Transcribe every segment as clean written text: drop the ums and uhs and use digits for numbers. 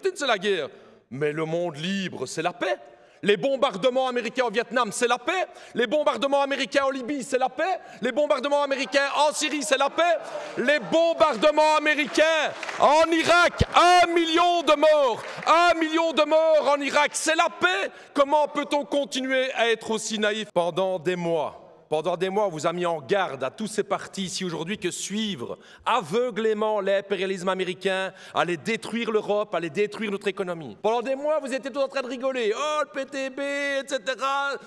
Poutine, c'est la guerre. Mais le monde libre, c'est la paix. Les bombardements américains au Vietnam, c'est la paix. Les bombardements américains en Libye, c'est la paix. Les bombardements américains en Syrie, c'est la paix. Les bombardements américains en Irak, 1 million de morts. 1 million de morts en Irak, c'est la paix. Comment peut-on continuer à être aussi naïf? Pendant des mois, on vous a mis en garde à tous ces partis ici aujourd'hui que suivre aveuglément l'impérialisme américain allait détruire l'Europe, allait détruire notre économie. Pendant des mois, vous étiez tous en train de rigoler. Oh, le PTB, etc.,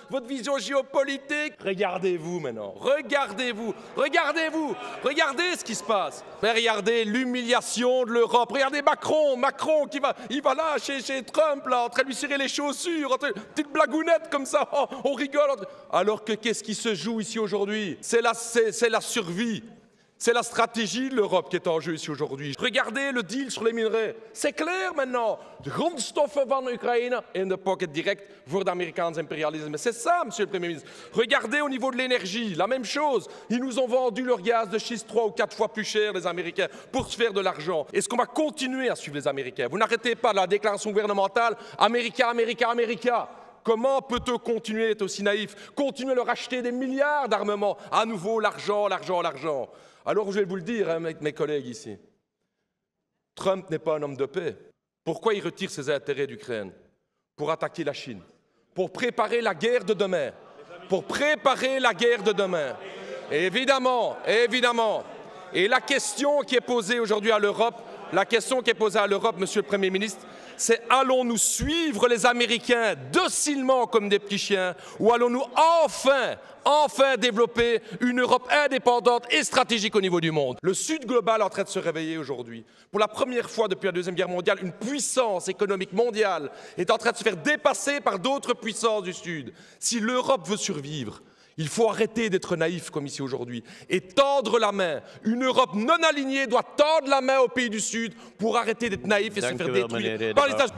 votre vision géopolitique. Regardez-vous maintenant, regardez-vous, regardez-vous, regardez ce qui se passe. Mais regardez l'humiliation de l'Europe. Regardez Macron qui va là chez Trump, là, en train de lui cirer les chaussures, une petite blagounette comme ça, on rigole. Alors que qu'est-ce qui se joue ici aujourd'hui? C'est la survie. C'est la stratégie de l'Europe qui est en jeu ici aujourd'hui. Regardez le deal sur les minerais. C'est clair maintenant. De grondstoffen van Oekraïne in de pocket direct voor de Amerikaans impérialisme. C'est ça, monsieur le Premier ministre. Regardez au niveau de l'énergie, la même chose. Ils nous ont vendu leur gaz de schiste 3 ou 4 fois plus cher, les Américains, pour se faire de l'argent. Est-ce qu'on va continuer à suivre les Américains? Vous n'arrêtez pas la déclaration gouvernementale « America, America, America ». Comment peut-on continuer à être aussi naïf? Continuer à leur acheter des milliards d'armements? À nouveau, l'argent, l'argent, l'argent. Alors, je vais vous le dire, hein, mes collègues ici. Trump n'est pas un homme de paix. Pourquoi il retire ses intérêts d'Ukraine? Pour attaquer la Chine. Pour préparer la guerre de demain. Pour préparer la guerre de demain. Évidemment, évidemment. Et la question qui est posée aujourd'hui à l'Europe, monsieur le Premier ministre, c'est allons-nous suivre les Américains docilement comme des petits chiens ou allons-nous enfin développer une Europe indépendante et stratégique au niveau du monde? Le Sud global est en train de se réveiller aujourd'hui. Pour la première fois depuis la Deuxième Guerre mondiale, une puissance économique mondiale est en train de se faire dépasser par d'autres puissances du Sud. Si l'Europe veut survivre, il faut arrêter d'être naïf comme ici aujourd'hui et tendre la main. Une Europe non alignée doit tendre la main aux pays du Sud pour arrêter d'être naïf et se faire détruire par les États-Unis.